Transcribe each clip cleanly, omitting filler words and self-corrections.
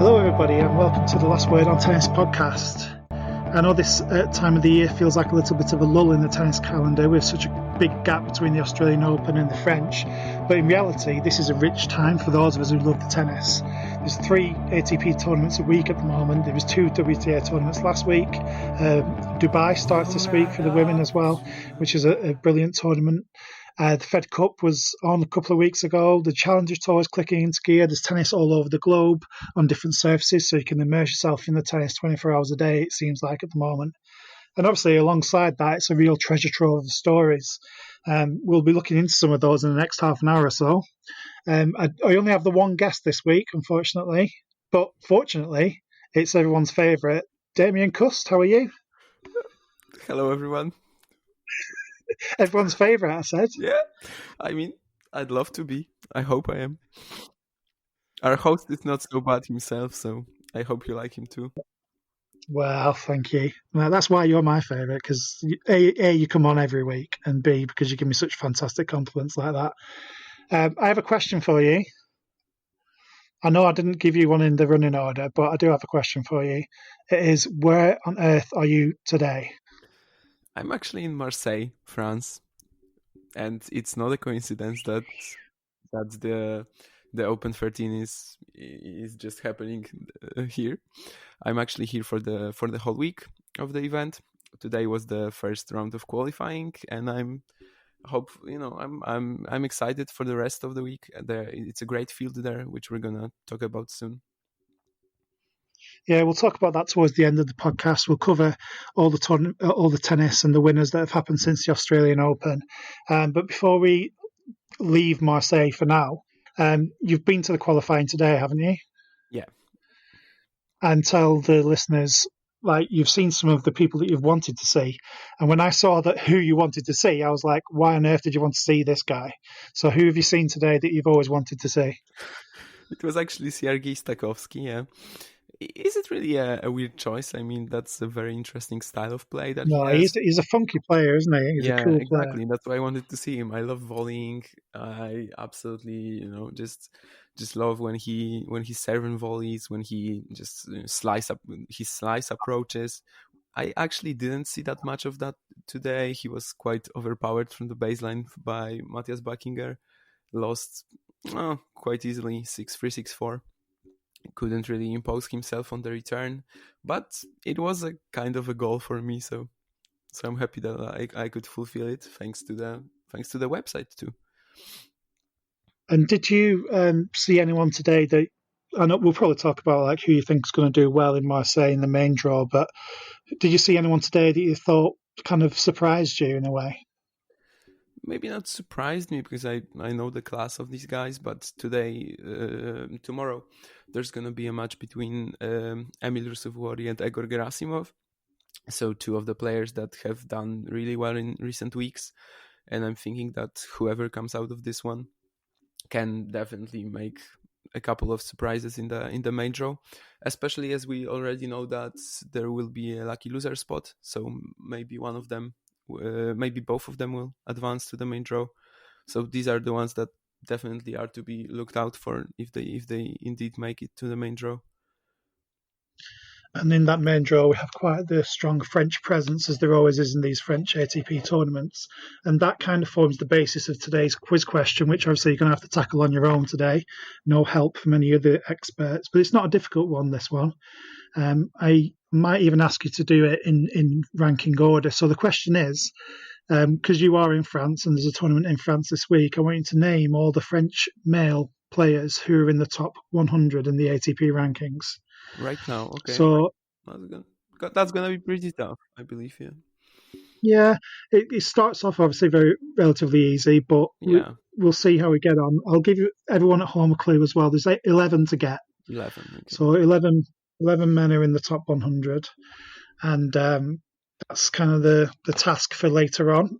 Hello, everybody, and welcome to the Last Word on Tennis podcast. I know this time of the year feels like a little bit of a lull in the tennis calendar with such a big gap between the Australian Open and the French, but in reality, this is a rich time for those of us who love the tennis. There's 3 ATP tournaments a week at the moment. There was 2 WTA tournaments last week. Dubai starts this week for the women as well, which is a brilliant tournament. The Fed Cup was on a couple of weeks ago. The Challenger Tour is clicking into gear. There's tennis all over the globe on different surfaces, so you can immerse yourself in the tennis 24 hours a day, it seems like, at the moment. And obviously, alongside that, it's a real treasure trove of stories. We'll be looking into some of those in the next half an hour or so. I only have the one guest this week, unfortunately, but fortunately, it's everyone's favourite. Damian Cust, how are you? Hello, everyone. Everyone's favourite, I said. Yeah, I mean, I'd love to be. I hope I am. Our host is not so bad himself, so I hope you like him too. Well, thank you. Well, that's why you're my favourite, because A, you come on every week, and B, because you give me such fantastic compliments like that. I have a question for you. I know I didn't give you one in the running order, but I do have a question for you. It is, where on earth are you today? I'm actually in Marseille, France, and it's not a coincidence that the Open 13 is just happening here. I'm actually here for the whole week of the event. Today was the first round of qualifying, and I'm excited for the rest of the week. It's a great field there, which we're gonna talk about soon. Yeah, we'll talk about that towards the end of the podcast. We'll cover all the tennis and the winners that have happened since the Australian Open. But before we leave Marseille for now, you've been to the qualifying today, haven't you? Yeah. And tell the listeners, like, you've seen some of the people that you've wanted to see. And when I saw that who you wanted to see, I was like, why on earth did you want to see this guy? So who have you seen today that you've always wanted to see? It was actually Sergei Stakhovsky, yeah. Is it really a weird choice? I mean, that's a very interesting style of play that he has. He's a funky player, isn't he? He's a cool player. Exactly. That's why I wanted to see him. I love volleying. I absolutely, just love when he serve and volleys, when he just slice approaches. I actually didn't see that much of that today. He was quite overpowered from the baseline by Matthias Backinger. Lost quite easily, 6-3, 6-4. Couldn't really impose himself on the return, but it was a kind of a goal for me, so I'm happy that I could fulfill it thanks to the website too. And did you see anyone today that, I know we'll probably talk about like who you think is going to do well in Marseille in the main draw, but did you see anyone today that you thought kind of surprised you in a way? Maybe not surprised me, because I know the class of these guys, but tomorrow, there's going to be a match between Emil Rusevori and Egor Gerasimov. So 2 of the players that have done really well in recent weeks. And I'm thinking that whoever comes out of this one can definitely make a couple of surprises in the main draw, especially as we already know that there will be a lucky loser spot. So maybe one of them, maybe both of them will advance to the main draw. So these are the ones that definitely are to be looked out for if they indeed make it to the main draw. And in that main draw, we have quite the strong French presence, as there always is in these French ATP tournaments. And that kind of forms the basis of today's quiz question, which obviously you're going to have to tackle on your own today. No help from any other experts. But it's not a difficult one, this one. I might even ask you to do it in ranking order. So the question is, because you are in France and there's a tournament in France this week, I want you to name all the French male players who are in the top 100 in the ATP rankings. Right now, okay. So that's gonna be pretty tough, I believe. Yeah, it starts off obviously relatively easy, but we'll see how we get on. I'll give you everyone at home a clue as well. There's 11 to get. 11. Okay. So 11 men are in the top 100, and that's kind of the task for later on,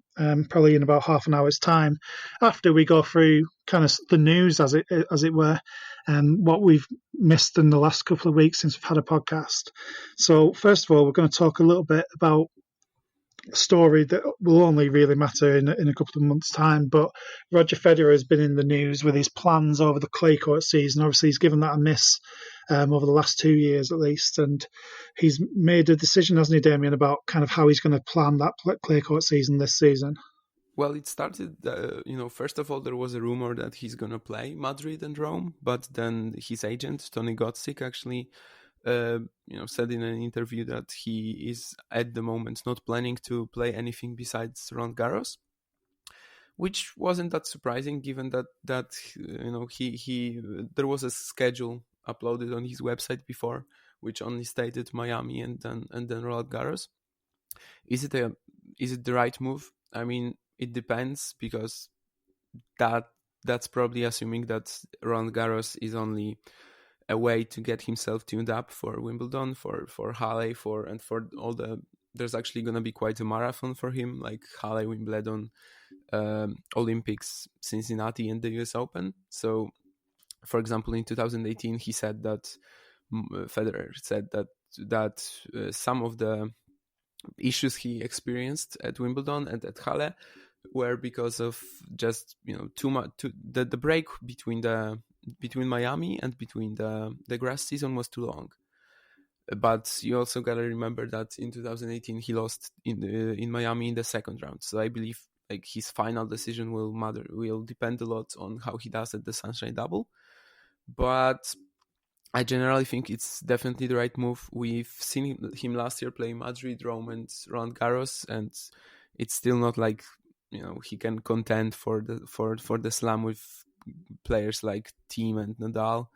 probably in about half an hour's time, after we go through kind of the news, as it were, and what we've missed in the last couple of weeks since we've had a podcast. So first of all, we're going to talk a little bit about story that will only really matter in a couple of months' time. But Roger Federer has been in the news with his plans over the clay court season. Obviously, he's given that a miss over the last 2 years at least, and he's made a decision, hasn't he, Damian, about kind of how he's going to plan that clay court season this season. Well, it started, first of all, there was a rumor that he's going to play Madrid and Rome, but then his agent, Tony Gottsick, actually said in an interview that he is at the moment not planning to play anything besides Roland Garros, which wasn't that surprising given that he there was a schedule uploaded on his website before which only stated Miami and then Roland Garros. Is it the right move? I mean, it depends, because that's probably assuming that Roland Garros is only a way to get himself tuned up for Wimbledon, for Halle, for all the. There's actually going to be quite a marathon for him, like Halle, Wimbledon, Olympics, Cincinnati, and the US Open. So, for example, in 2018, he said that Federer said that some of the issues he experienced at Wimbledon and at Halle were because of just too much. The break between Miami and between the grass season was too long. But you also gotta remember that in 2018 he lost in Miami in the second round. So I believe like his final decision will depend a lot on how he does at the Sunshine Double. But I generally think it's definitely the right move. We've seen him last year play Madrid, Rome, and Roland Garros, and it's still not like he can contend for the slam with players like Thiem and Nadal.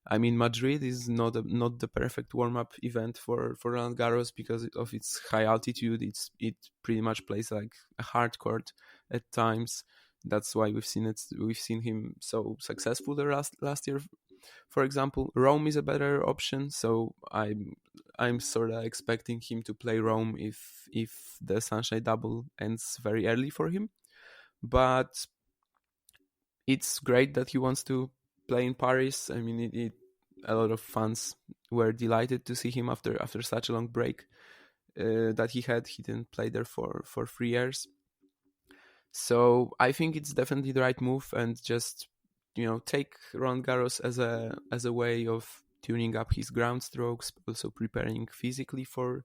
I mean, Madrid is not the perfect warm-up event for Roland Garros because of its high altitude. It pretty much plays like a hard court at times. That's why we've seen him so successful the last year. For example, Rome is a better option, so I'm sort of expecting him to play Rome if the Sunshine Double ends very early for him. But it's great that he wants to play in Paris. I mean, a lot of fans were delighted to see him after such a long break that he had. He didn't play there for 3 years. So I think it's definitely the right move, and just take Roland Garros as a way of tuning up his ground strokes, also preparing physically for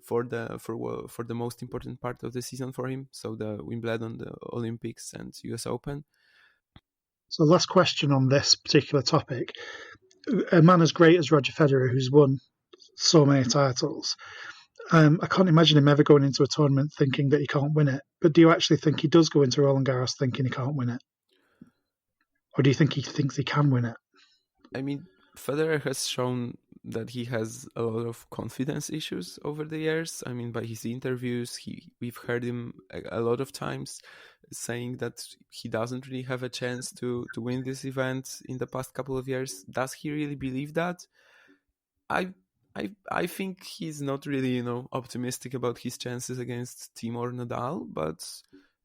the most important part of the season for him. So the Wimbledon, the Olympics, and US Open. So last question on this particular topic. A man as great as Roger Federer, who's won so many titles, I can't imagine him ever going into a tournament thinking that he can't win it. But do you actually think he does go into Roland Garros thinking he can't win it? Or do you think he thinks he can win it? I mean, Federer has shown that he has a lot of confidence issues over the years. I mean, by his interviews, we've heard him a lot of times saying that he doesn't really have a chance to win this event in the past couple of years. Does he really believe that? I think he's not really, optimistic about his chances against Thiem or Nadal, but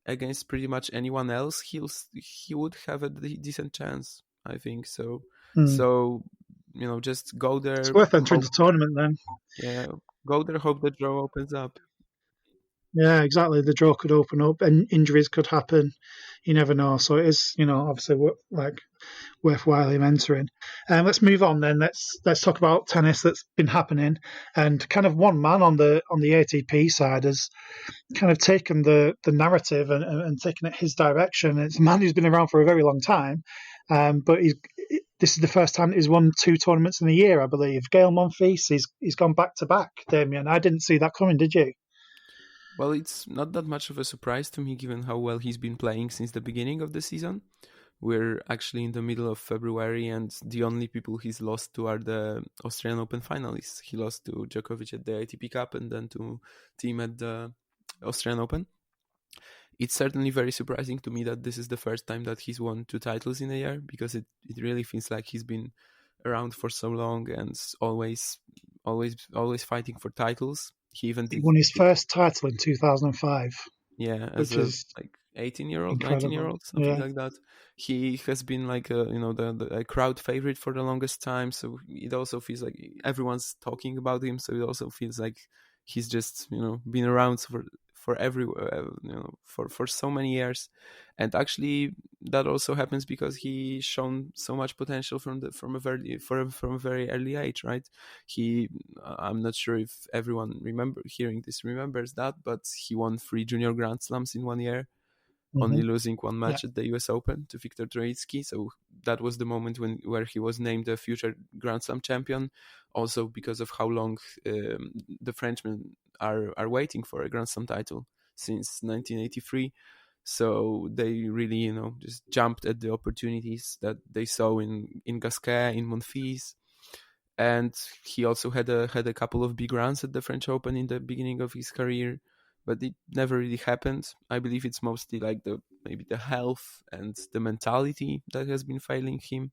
against pretty much anyone else, he would have a decent chance, I think. So, So, just go there. It's worth entering the tournament then. Yeah, go there, hope the draw opens up. Yeah, exactly. The draw could open up and injuries could happen. You never know. So it is, obviously worthwhile him entering. Let's move on then. Let's talk about tennis that's been happening, and kind of one man on the ATP side has kind of taken the narrative and taken it his direction. It's a man who's been around for a very long time, but this is the first time he's won 2 tournaments in a year, I believe. Gael Monfils, he's gone back to back. Damian, I didn't see that coming, did you? Well, it's not that much of a surprise to me, given how well he's been playing since the beginning of the season. We're actually in the middle of February, and the only people he's lost to are the Australian Open finalists. He lost to Djokovic at the ATP Cup and then to Thiem at the Australian Open. It's certainly very surprising to me that this is the first time that he's won 2 titles in a year, because it really feels like he's been around for so long and always fighting for titles. He won his first title in 2005. Yeah, as a 18-year-old, 19-year-old, something like that. He has been like the crowd favorite for the longest time. So it also feels like everyone's talking about him. So it also feels like he's just been around for so many years. And actually that also happens because he shown so much potential from a very early age, right? I'm not sure if everyone remembers that, but he won 3 junior Grand Slams in 1 year, only losing one match at the US Open to Viktor Troicki. So that was the moment where he was named a future Grand Slam champion, also because of how long the Frenchmen are waiting for a Grand Slam title since 1983. So they really, just jumped at the opportunities that they saw in Gasquet, in Monfils. And he also had a couple of big runs at the French Open in the beginning of his career, but it never really happened. I believe it's mostly like maybe the health and the mentality that has been failing him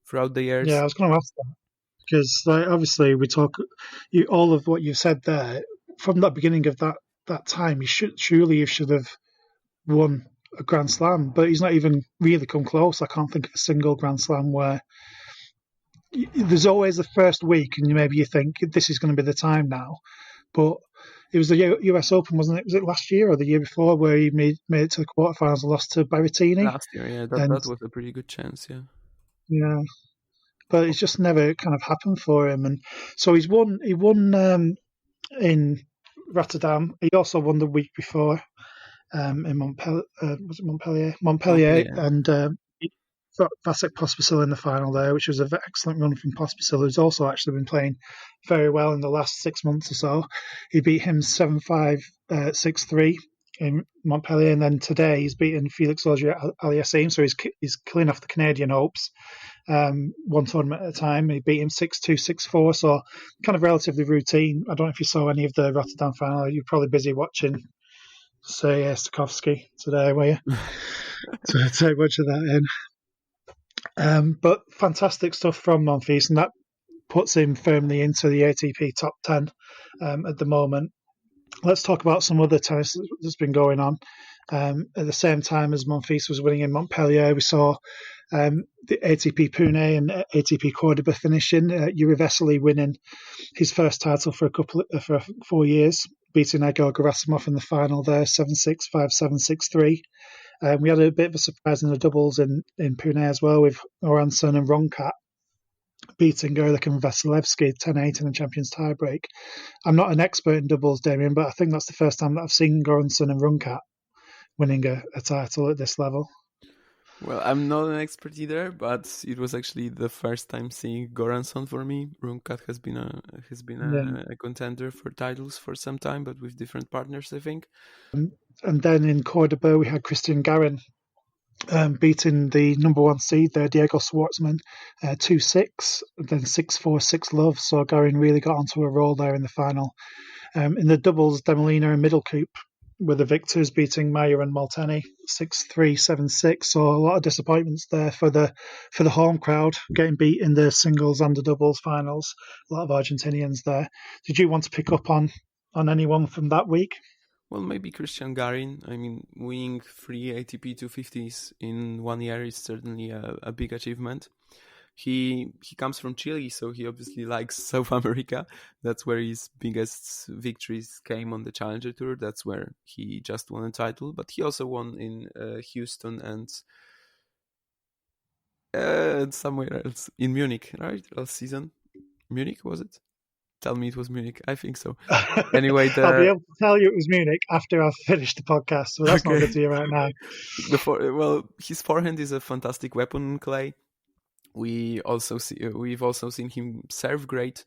throughout the years. Yeah, I was going to ask that because, obviously, we talk all of what you said there from that beginning of that time. He should have won a Grand Slam, but he's not even really come close. I can't think of a single Grand Slam where there's always the first week, and maybe you think this is going to be the time now, but. It was the US Open, wasn't it? Was it last year or the year before where he made it to the quarterfinals and lost to Berrettini? Last year, yeah. That was a pretty good chance, yeah. Yeah. But it's just never kind of happened for him. And so he won in Rotterdam. He also won the week before in Montpellier. Was it Montpellier? Montpellier. And Vasek Pospisil in the final there, which was an excellent run from Pospisil, who's also actually been playing very well in the last 6 months or so. He beat him 7-5, 6-3 in Montpellier, and then today he's beaten Felix Auger-Aliassime, so he's killing off the Canadian hopes. One tournament at a time. He beat him 6-2, 6-4, so kind of relatively routine. I don't know if you saw any of the Rotterdam final. You're probably busy watching Stakhovsky today, were you? So take much of that in. But fantastic stuff from Monfils, and that puts him firmly into the ATP top 10 at the moment. Let's talk about some other tennis that's been going on. At the same time as Monfils was winning in Montpellier, we saw the ATP Pune and ATP Cordoba finishing. Yuri Vesely winning his first title for 4 years, beating Egor Gerasimov in the final there, 7-6, 5-7, 6-3. We had a bit of a surprise in the doubles in Pune as well, with Oranson and Ronkat beating Gerlich and Vasilevsky 10-8 in the Champions tiebreak. I'm not an expert in doubles, Damian, but I think that's the first time that I've seen Goranson and Ronkat winning a title at this level. Well, I'm not an expert either, but it was actually the first time seeing Goranson for me. Ronkat has been a contender for titles for some time, but with different partners, I think. And then in Cordoba, we had Christian Garin beating the number 1 seed there, Diego Schwartzman, 2-6, then 6-4, 6-love. So Garin really got onto a roll there in the final. In the doubles, Demolina and Middlecoop were the victors, beating Mayer and Molteni 6-3, 7-6. So a lot of disappointments there for the home crowd, getting beat in the singles and the doubles finals. A lot of Argentinians there. Did you want to pick up on anyone from that week? Well, maybe Christian Garin. I mean, winning 3 ATP 250s in 1 year is certainly a big achievement. He comes from Chile, so he obviously likes South America. That's where his biggest victories came on the Challenger Tour. That's where he just won a title. But he also won in Houston and somewhere else. In Munich, right? Last season. Munich, was it? Tell me it was Munich. I think so. Anyway, I'll be able to tell you it was Munich after I've finished the podcast, so that's not good to you right now. His forehand is a fantastic weapon on clay. We've also seen him serve great.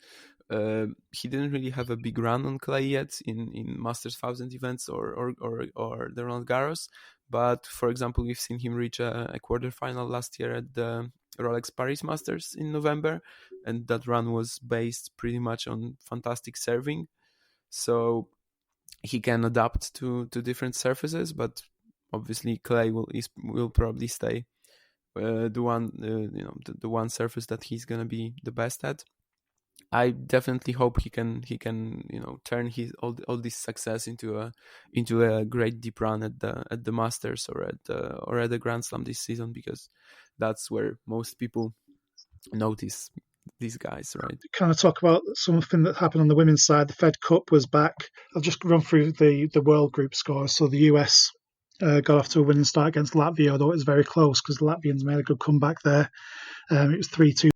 He didn't really have a big run on clay yet in Masters 1000 events or the Roland Garros, but for example, we've seen him reach a quarterfinal last year at the Rolex Paris Masters in November, and that run was based pretty much on fantastic serving. So he can adapt to different surfaces, but obviously clay will probably stay the one surface that he's gonna be the best at. I definitely hope he can turn his all this success into a great deep run at the Masters or at the Grand Slam this season, because that's where most people notice these guys, right? Kind of talk about something that happened on the women's side. The Fed Cup was back. I'll just run through the world group scores. So the US got off to a winning start against Latvia, although it was very close because the Latvians made a good comeback there. It was 3-2